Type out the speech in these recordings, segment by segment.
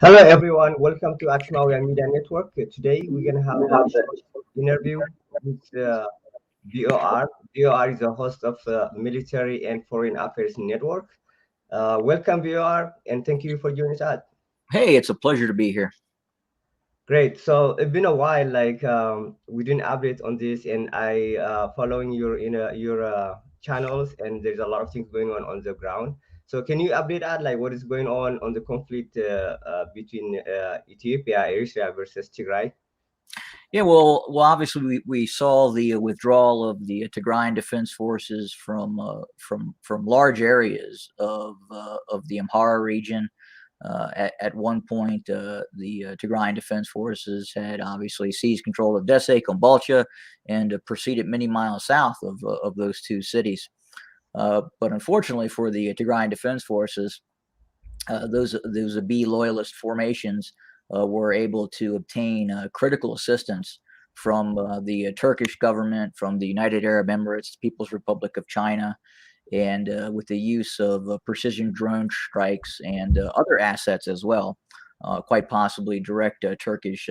Hello everyone, welcome to Achmawi Media Network. Today we're gonna have a short interview with BOR. BOR is a host of Military and Foreign Affairs Network. Welcome BOR, and thank you for joining us. Hey, it's a pleasure to be here. Great. So it's been a while, like we didn't update on this, and I following your channels, and there's a lot of things going on the ground. So can you update us, like what is going on the conflict between Ethiopia, Eritrea versus Tigray? Yeah, well, obviously we saw the withdrawal of the Tigrayan Defense Forces from large areas of the Amhara region. At one point, the Tigrayan Defense Forces had obviously seized control of Dessie, Kombolcha, and proceeded many miles south of those two cities. But unfortunately for the Tigrayan Defense Forces, those Abiy loyalist formations were able to obtain critical assistance from the Turkish government, from the United Arab Emirates, the People's Republic of China, and with the use of precision drone strikes and other assets as well. Quite possibly direct Turkish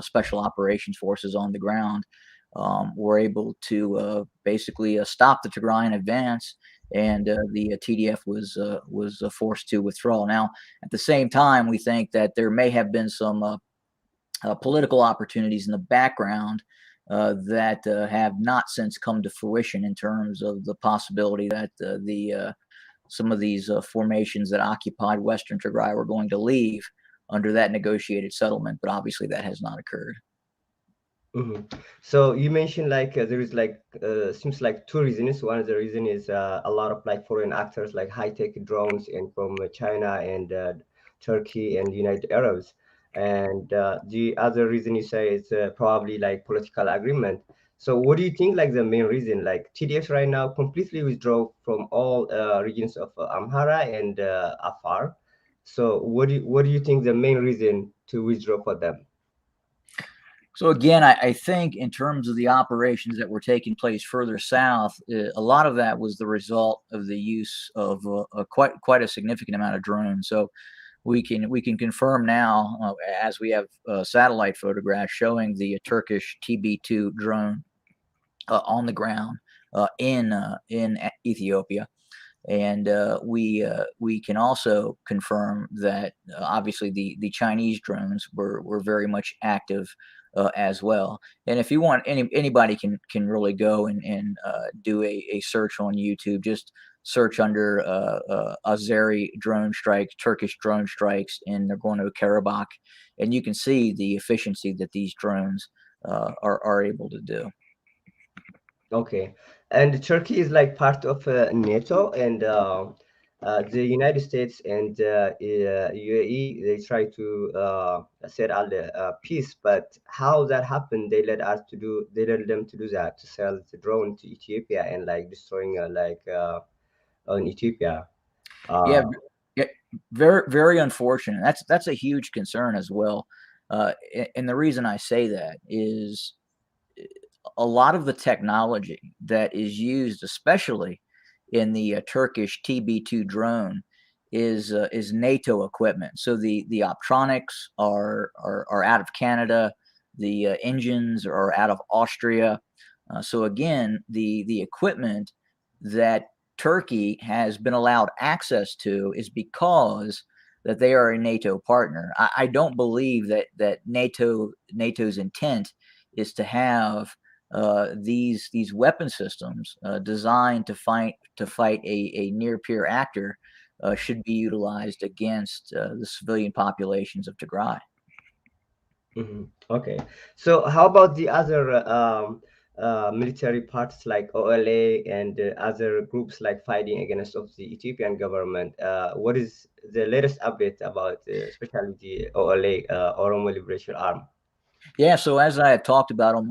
special operations forces on the ground were able to basically stop the Tigrayan advance, and the TDF was forced to withdraw. Now, at the same time, we think that there may have been some political opportunities in the background that have not since come to fruition in terms of the possibility that the some of these formations that occupied Western Tigray were going to leave under that negotiated settlement, but obviously that has not occurred. So you mentioned like there is like seems like two reasons. One of the reason is a lot of like foreign actors like high-tech drones and from China and Turkey and United Arabs. And the other reason you say is probably like political agreement. So what do you think like the main reason? Like TDF right now completely withdraw from all regions of Amhara and Afar. So what do you think the main reason to withdraw for them? So again, I think in terms of the operations that were taking place further south, a lot of that was the result of the use of quite a significant amount of drones. So we can confirm now, as we have satellite photographs showing the Turkish TB2 drone on the ground in Ethiopia. And we can also confirm that obviously the Chinese drones were very much active as well. And if you want, anybody can really go and do a search on YouTube. Just search under Azeri drone strikes, Turkish drone strikes in Nagorno-Karabakh, and you can see the efficiency that these drones are able to do. Okay, and Turkey is like part of NATO, and the United States and UAE they try to set out the peace, but how that happened, they let them to do that to sell the drone to Ethiopia and like destroying on Ethiopia. Yeah, Uh, yeah, very unfortunate. That's a huge concern as well. And the reason I say that is a lot of the technology that is used, especially in the Turkish TB2 drone, is NATO equipment. So the optronics are out of Canada, the engines are out of Austria. So again, the equipment that Turkey has been allowed access to is because that they are a NATO partner. I don't believe that NATO's intent is to have these weapon systems designed to fight a near peer actor should be utilized against the civilian populations of Tigray. Okay, so how about the other military parts like OLA and other groups like fighting against of the Ethiopian government? What is the latest update about especially the OLA, Oromo Liberation Arm? Yeah, so as I had talked about on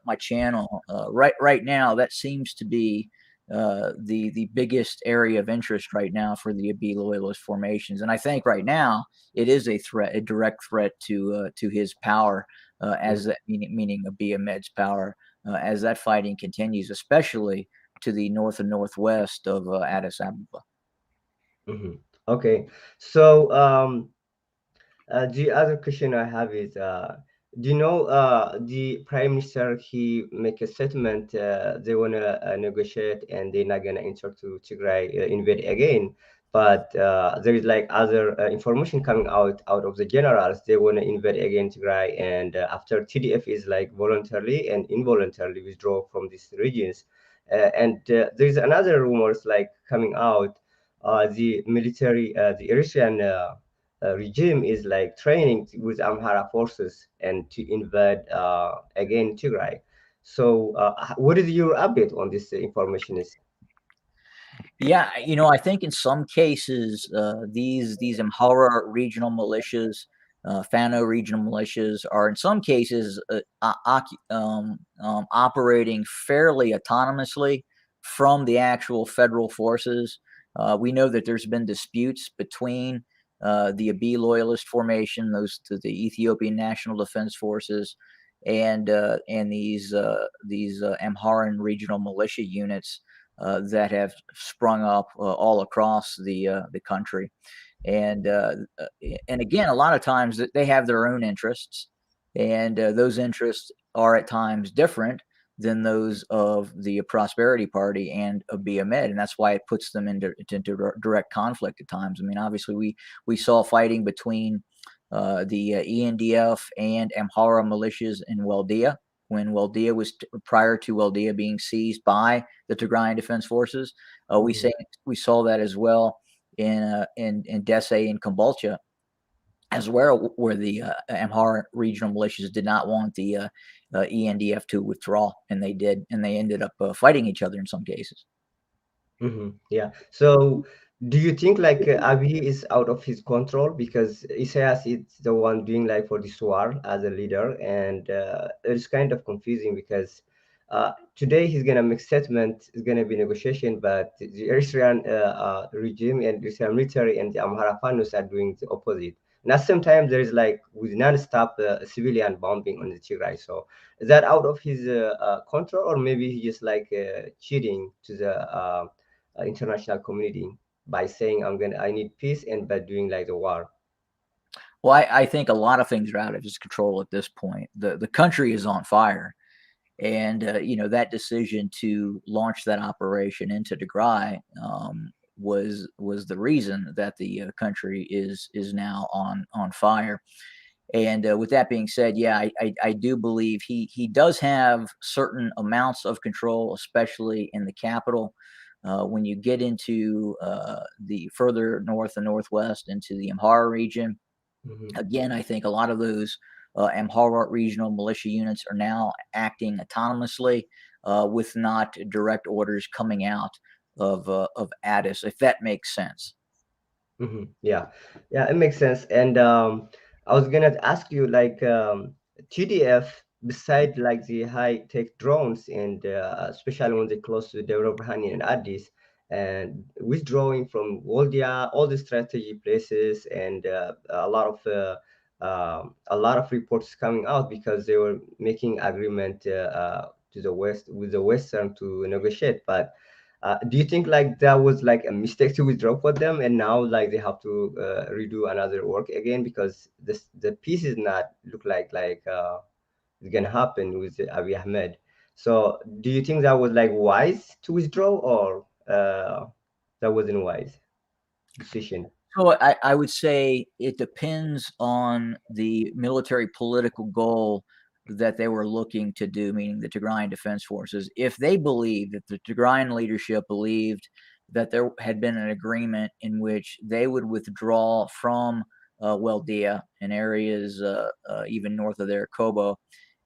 my channel, right now that seems to be the biggest area of interest right now for the Abiy loyalist formations, and I think right now it is a threat, a direct threat to his power, as that meaning Abiy Ahmed's power, as that fighting continues, especially to the north and northwest of Addis Ababa. Okay, so The other question I have is, do you know the prime minister he make a statement they wanna negotiate and they're not gonna enter to Tigray invade again, but there is like other information coming out of the generals they wanna invade again Tigray and after TDF is like voluntarily and involuntarily withdraw from these regions, and there is another rumors like coming out, the military the Eritrean regime is like training with Amhara forces and to invade again Tigray. So, what is your update on this information? Is Yeah, I think in some cases, these Amhara regional militias, Fano regional militias, are in some cases operating fairly autonomously from the actual federal forces. We know that there's been disputes between the Abiy loyalist formation, those to the Ethiopian National Defense Forces, and these Amharan regional militia units that have sprung up all across the country, and and again, a lot of times they have their own interests, and those interests are at times different than those of the Prosperity Party and Abiy Ahmed, and that's why it puts them into direct conflict at times. I mean, obviously, we saw fighting between the ENDF and Amhara militias in Waldea when Waldea was prior to Waldea being seized by the Tigrayan Defense Forces. Mhm. We saw that as well in Dese and Kombolcha as well, where the Amhara regional militias did not want the ENDF to withdraw, and they did, and they ended up fighting each other in some cases. Yeah. So, do you think like Abiy is out of his control because Isaias is the one doing like for this war as a leader, and it's kind of confusing because today he's gonna make statement, it's gonna be negotiation, but the Eritrean regime and Eritrean military and the Amhara Fanus are doing the opposite. And at the same time, there is like with non-stop civilian bombing on the Tigray. So, is that out of his control, or maybe he just like cheating to the international community by saying I need peace and by doing like the war. Well, I think a lot of things are out of his control at this point. The country is on fire, and that decision to launch that operation into Tigray was the reason that the country is now on fire. And with that being said, yeah, I do believe he does have certain amounts of control, especially in the capital. When you get into the further north and northwest into the Amhara region, Hmm. again, I think a lot of those Amhara regional militia units are now acting autonomously with not direct orders coming out of Addis, if that makes sense. Yeah, yeah, it makes sense. And I was gonna ask you like TDF beside like the high tech drones and especially when they close to Deir Bahani and Addis and withdrawing from Waldia, all the strategy places and a lot of reports coming out because they were making agreement to the west with the Western to negotiate, but do you think like that was like a mistake to withdraw for them, and now like they have to redo another work again because the piece is not look like it's gonna happen with Abiy Ahmed. So do you think that was like wise to withdraw, or that wasn't wise decision? So I would say it depends on the military political goal that they were looking to do, meaning the Tigrayan Defense Forces. If they believed that the Tigrayan leadership believed that there had been an agreement in which they would withdraw from Waldea and areas even north of there, Kobo,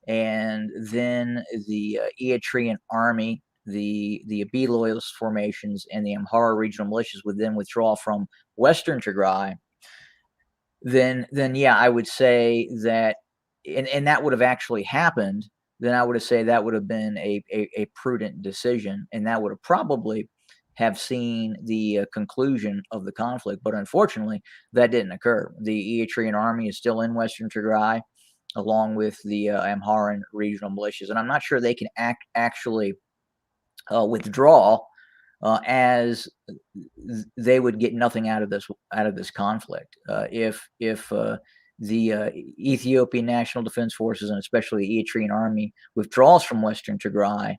and then the Eritrean army, the Abiy loyalist formations, and the Amhara regional militias would then withdraw from Western Tigray, then yeah, I would say that, and that would have actually happened. Then I would have say that would have been a prudent decision, and that would have probably have seen the conclusion of the conflict. But unfortunately, that didn't occur. The Eritrean army is still in Western Tigray, along with the Amharan regional militias, and I'm not sure they can actually withdraw as they would get nothing out of this conflict. If Ethiopian National Defense Forces and especially the Eritrean Army withdrawals from Western Tigray,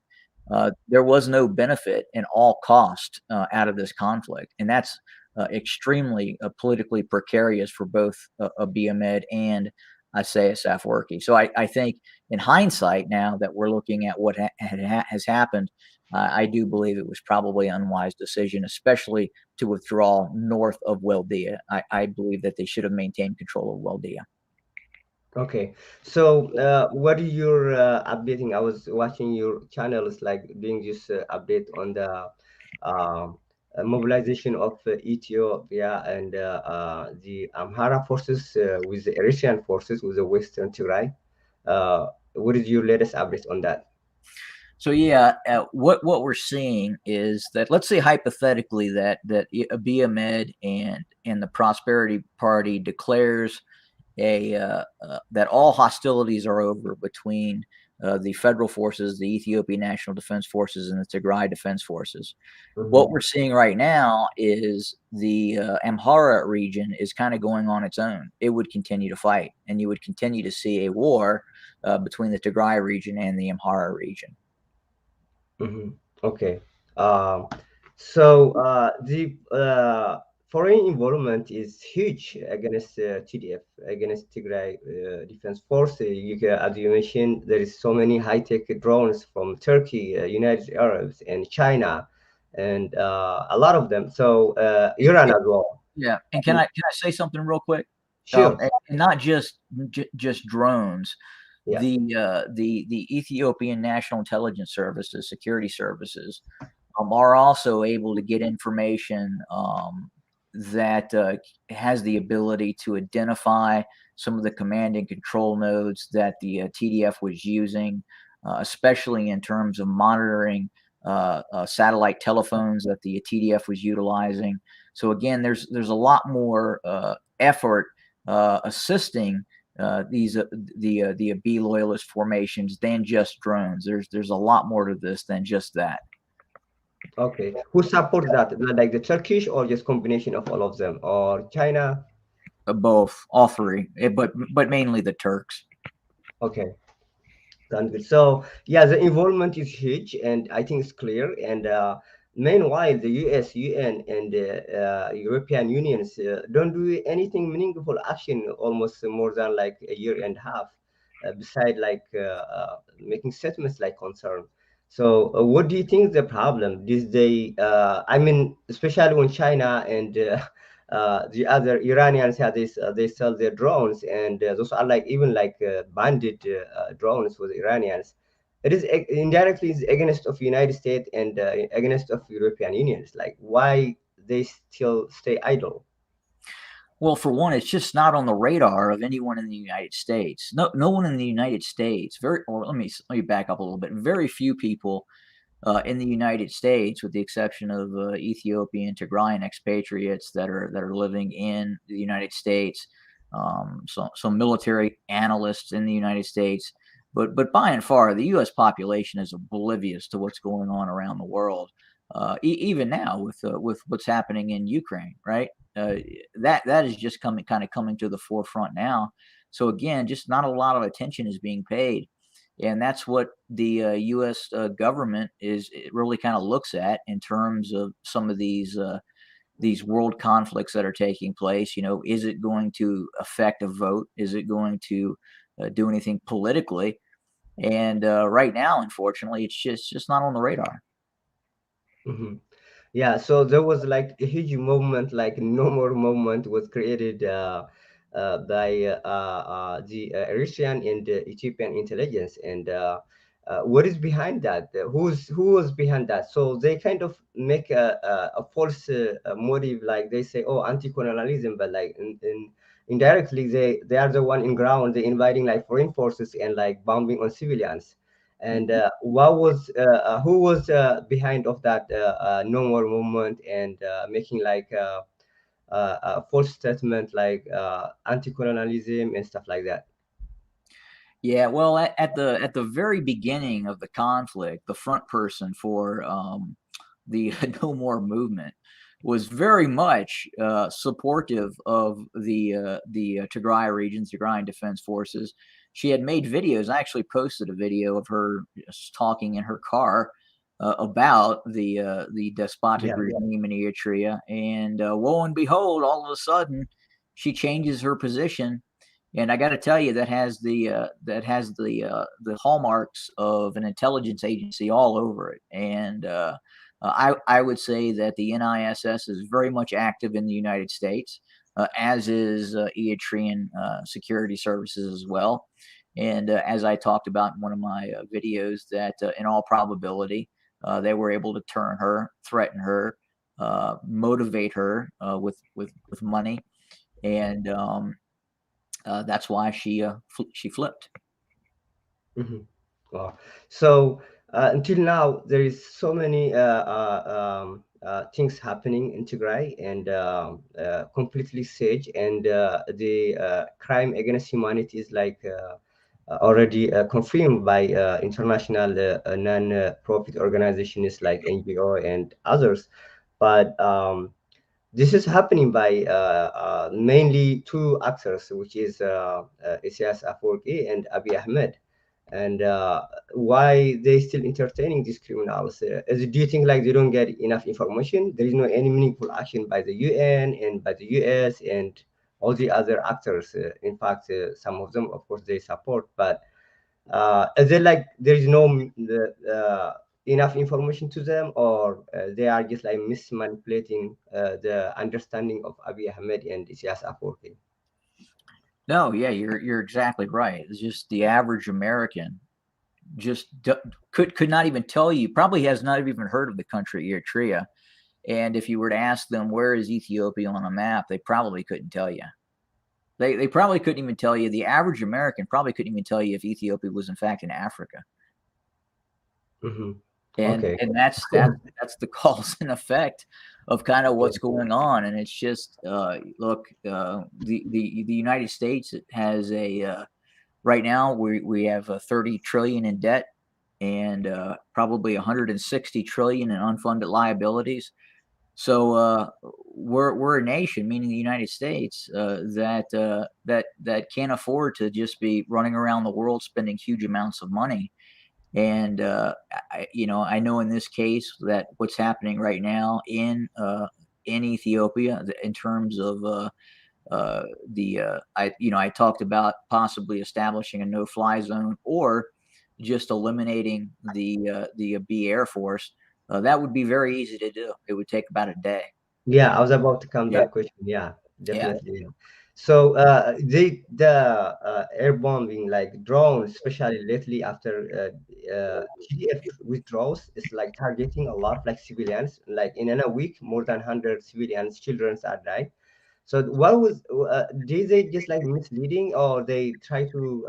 there was no benefit in all cost out of this conflict, and that's extremely politically precarious for both Abiy Ahmed and Isaias Afwerki. So I think in hindsight, now that we're looking at what has happened, I do believe it was probably an unwise decision, especially to withdraw north of Waldea. I believe that they should have maintained control of Waldea. Okay, so what are your updating? I was watching your channels, like doing this update on the mobilization of Ethiopia and the Amhara forces with the Eritrean forces with the Western Tigray. What is your latest update on that? So yeah, what we're seeing is that, let's say hypothetically that Abiy Ahmed and the Prosperity Party declares that all hostilities are over between the federal forces, the Ethiopian National Defense Forces, and the Tigray Defense Forces. What we're seeing right now is the Amhara region is kind of going on its own. It would continue to fight, and you would continue to see a war between the Tigray region and the Amhara region. Okay. Um, so the foreign involvement is huge against TDF, against Tigray Defense Force. As you mentioned, there is so many high-tech drones from Turkey, United Arabs, and China, and a lot of them. So Iran as well. Yeah, and can I say something real quick? Sure. And not just drones. Yeah. The Ethiopian National Intelligence Services, security services, are also able to get information that has the ability to identify some of the command and control nodes that the TDF was using, especially in terms of monitoring satellite telephones that the TDF was utilizing. So again, there's a lot more effort assisting the Abiy loyalist formations than just drones. There's a lot more to this than just that. Okay. Who supports that? Like the Turkish, or just combination of all of them, or China? Both, all three, but mainly the Turks. Okay. Sounds good. So yeah, the involvement is huge, and I think it's clear. And meanwhile, the U.S., UN, and European unions don't do anything meaningful action almost more than like a year and a half, beside like making statements like concern. So what do you think is the problem? Did they? I mean, especially when China and the other Iranians have this, they sell their drones, and those are like even like bandit drones for the Iranians. It is indirectly is against of United States and against of European unions. Like why they still stay idle? Well, for one, it's just not on the radar of anyone in the United States. No one in the United States. Let me back up a little bit. Very few people in the United States, with the exception of Ethiopian Tigrayan expatriates that are living in the United States, some military analysts in the United States, but by and far, the U.S. population is oblivious to what's going on around the world. Even now, with what's happening in Ukraine, right? That is just coming to the forefront now. So again, just not a lot of attention is being paid. And that's what the U.S. Government it really kind of looks at in terms of some of these world conflicts that are taking place. You know, is it going to affect a vote? Is it going to do anything politically? And right now, unfortunately, it's just not on the radar. Mm-hmm. Yeah, so there was like a huge movement, like no more movement was created by the Eritrean and Ethiopian intelligence. And what is behind that? Who was behind that? So they kind of make a false motive, like they say, oh, anti-colonialism, but like indirectly they are the one in ground, they inviting like foreign forces and like bombing on civilians. And what was who was behind of that no more movement, and making like a false statement like anti-colonialism and stuff like that? Yeah, well, at the very beginning of the conflict, the front person for the No More movement, was very much supportive of the Tigray regions, Tigrayan Defense Forces. She had made videos. I actually posted a video of her just talking in her car about the despotic Yeah. regime in Eritrea, and lo and behold, all of a sudden, she changes her position. And I got to tell you, that has the hallmarks of an intelligence agency all over it. And I would say that the NISS is very much active in the United States, as is Eritrean security services as well. And as I talked about in one of my videos, that in all probability, they were able to turn her, threaten her, motivate her with money, and that's why she flipped. Mhm. Wow. So until now, there is so many things happening in Tigray and completely siege, and the crime against humanity is like already confirmed by international non-profit organizations like NGO and others. But this is happening by mainly two actors, which is Isaias Afwerki and Abiy Ahmed. And why they still entertaining these criminals? Do you think like they don't get enough information? There is no any meaningful action by the UN and by the US and all the other actors. In fact, some of them, of course, they support, but is it like there is no enough information to them, or they are just like mismanipulating the understanding of Abiy Ahmed and Isaias Afwerki? No, yeah, you're exactly right. It's just the average American just could not even tell you. Probably has not even heard of the country Eritrea. And if you were to ask them where is Ethiopia on a map, they probably couldn't tell you. They probably couldn't even tell you. The average American probably couldn't even tell you if Ethiopia was in fact in Africa. Hmm. And Okay. that's the cause and effect of kind of what's going on. And it's just look, the United States has a right now we have 30 trillion in debt, and probably 160 trillion in unfunded liabilities. So we're a nation, meaning the United States, that can't afford to just be running around the world spending huge amounts of money. And I know in this case that what's happening right now in Ethiopia, in terms of I talked about possibly establishing a no-fly zone, or just eliminating the B Air Force. That would be very easy to do. It would take about a day. Yeah, I was about to come Yeah, that question. Yeah, yeah. definitely. Yeah. So the air bombing like drones, especially lately after TDF withdrawals, is like targeting a lot of like civilians. Like in a week, more than 100 civilians, children are died. So what was did they just like misleading, or they try to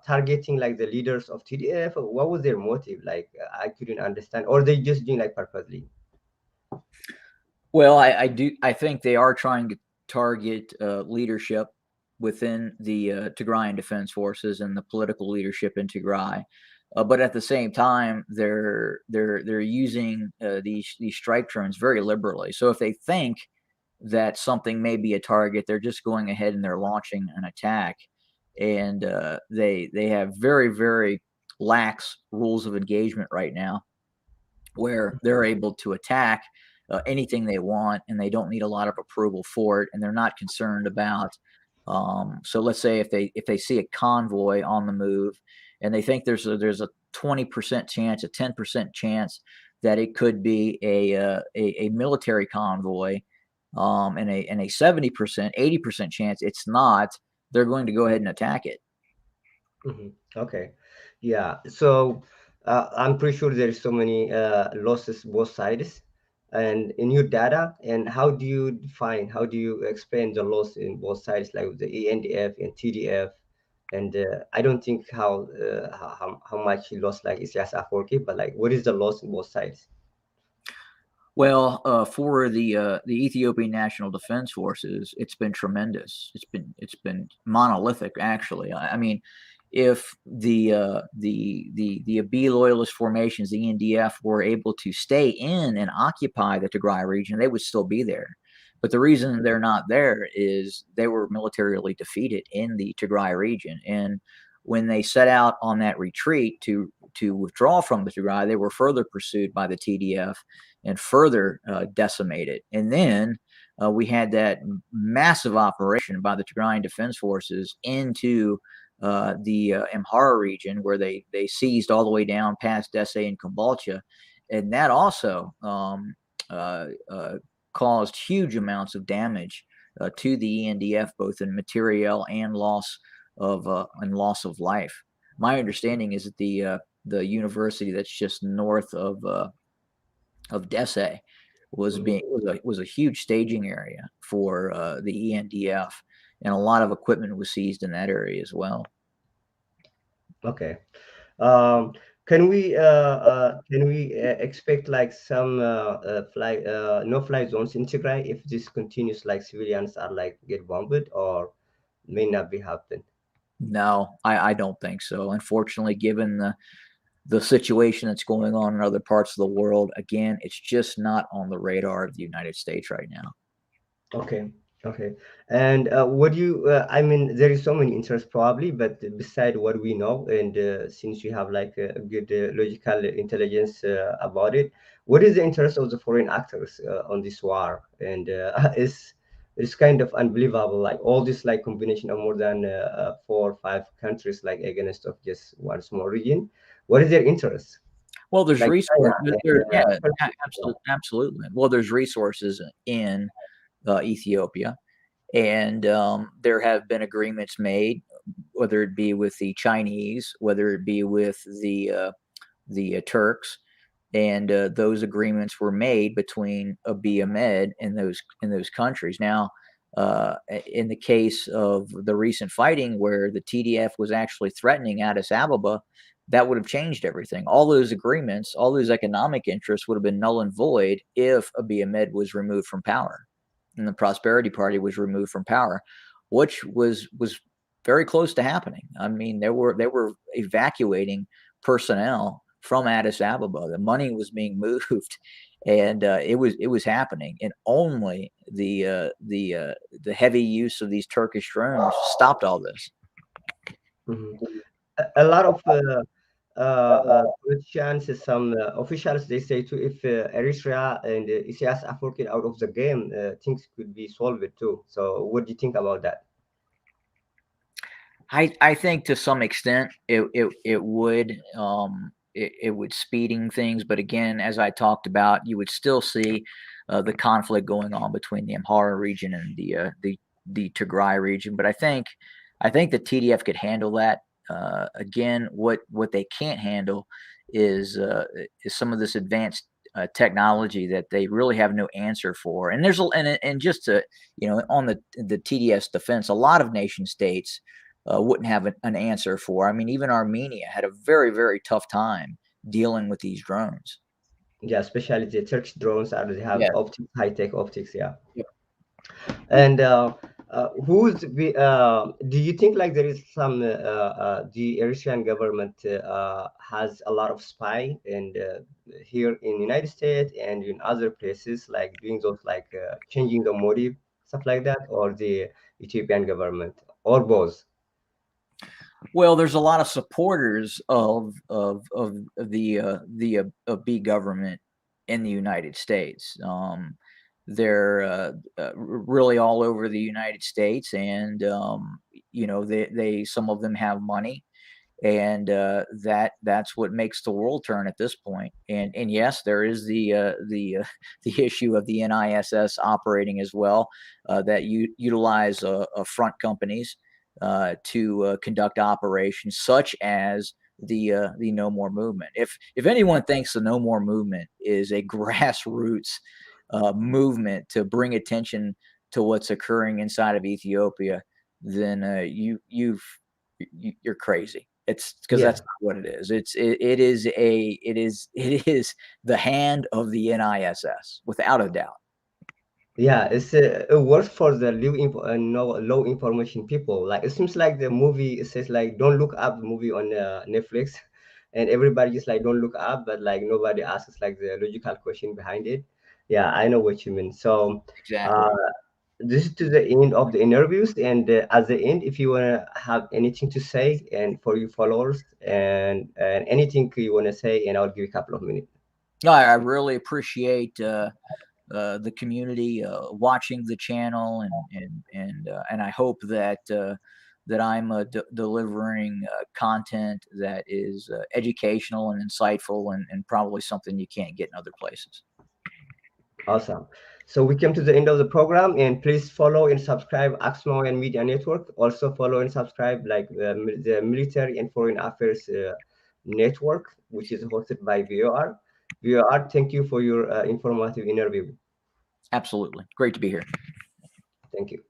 targeting like the leaders of TDF? What was their motive? Like I couldn't understand, or they just doing like purposely. Well, I think they are trying to target leadership within the Tigrayan Defense Forces and the political leadership in Tigray. But at the same time, they're using these strike drones very liberally. So if they think that something may be a target, they're just going ahead and they're launching an attack. And they have very lax rules of engagement right now, where they're able to attack anything they want, and they don't need a lot of approval for it, and they're not concerned about. So let's say if they see a convoy on the move, and they think there's a 20% chance, a 10% chance that it could be a military convoy, and a 70%, 80% chance it's not, they're going to go ahead and attack it. Mhm. Okay. Yeah. So I'm pretty sure there is so many losses both sides. And in your data, and how do you define, how do you explain the loss in both sides, like with the ENDF and TDF? And I don't think how much he lost like Isyas Afwerki, but like what is the loss in both sides? Well, for the Ethiopian National Defense Forces, it's been tremendous. It's been monolithic, actually. I mean, if the Abiy loyalist formations, the ENDF, were able to stay in and occupy the Tigray region, they would still be there. But the reason they're not there is they were militarily defeated in the Tigray region, and when they set out on that retreat to withdraw from the Tigray, they were further pursued by the TDF and further decimated. And then we had that massive operation by the Tigrayan Defense Forces into the Amhara region, where they seized all the way down past Desai and Kombolcha, and that also caused huge amounts of damage to the ENDF, both in materiel and loss of life. My understanding is that the university that's just north of Desai was a huge staging area for the ENDF, and a lot of equipment was seized in that area as well. Okay. Um, can we expect like some no fly zones in Tigray if this continues, like civilians are like get bombed, or may not be happen? No, I don't think so. Unfortunately, given the situation that's going on in other parts of the world, again, it's just not on the radar of the United States right now. Okay, okay. And what do you, I mean, there is so many interests probably, but beside what we know, and since you have like a good logical intelligence about it, what is the interest of the foreign actors on this war? And it's kind of unbelievable, like all this like combination of more than 4 or 5 countries like against of just one small region. What is their interest? Well, there's Like China resources. Yeah, and Turkey as well. absolutely. Well, there's resources in Ethiopia, and there have been agreements made, whether it be with the Chinese, whether it be with the Turks, and those agreements were made between Abiy Ahmed and those countries. Now, in the case of the recent fighting, where the TDF was actually threatening Addis Ababa, that would have changed everything. All those agreements, all those economic interests would have been null and void if Abiy Ahmed was removed from power and the Prosperity Party was removed from power, which was very close to happening. I mean, they were evacuating personnel from Addis Ababa. The money was being moved, and it was happening. And only the heavy use of these Turkish drones stopped all this. Mhm. A lot of politicians, some officials, they say too, if Eritrea and Isaias Afwerki out of the game, things could be solved too. So, what do you think about that? I think to some extent it would it would speeding things, but again, as I talked about, you would still see the conflict going on between the Amhara region and the Tigray region. But I think the TDF could handle that. Again, what they can't handle is some of this advanced technology that they really have no answer for. And there's and just to on the TDS defense, a lot of nation states wouldn't have an answer for. I mean, even Armenia had a very, very tough time dealing with these drones. Yeah, especially the Turkish drones are they have Yeah. optics, high tech optics. Yeah. Yep. And do you think like there is some the Eritrean government has a lot of spy and here in United States and in other places like doing those like changing the motive stuff like that, or the Ethiopian government, or both? Well, there's a lot of supporters of the B government in the United States. They're really all over the United States, and they some of them have money, and that's what makes the world turn at this point. And yes, there is the issue of the NISS operating as well, that utilize front companies to conduct operations such as the No More movement. If anyone thinks the No More movement is a grassroots movement to bring attention to what's occurring inside of Ethiopia, then you're crazy. It's because Yeah. that's not what it is. It is the hand of the NISS without a doubt. Yeah, it works for the no, low information people. Like it seems like the movie, it says like don't look up the movie on Netflix, and everybody just like don't look up, but like nobody asks like the logical question behind it. Yeah, I know what you mean. So Exactly. uh, this is to the end of the interviews, and at the end, if you wanna have anything to say, and for you followers, and anything you wanna say, and I'll give you a couple of minutes. No, I really appreciate the community watching the channel, and I hope that that I'm delivering content that is educational and insightful, and probably something you can't get in other places. Awesome. So we came to the end of the program, and please follow and subscribe Axmo and Media Network. Also follow and subscribe like the Military and Foreign Affairs Network, which is hosted by VOR. VOR, thank you for your informative interview. Absolutely. Great to be here. Thank you.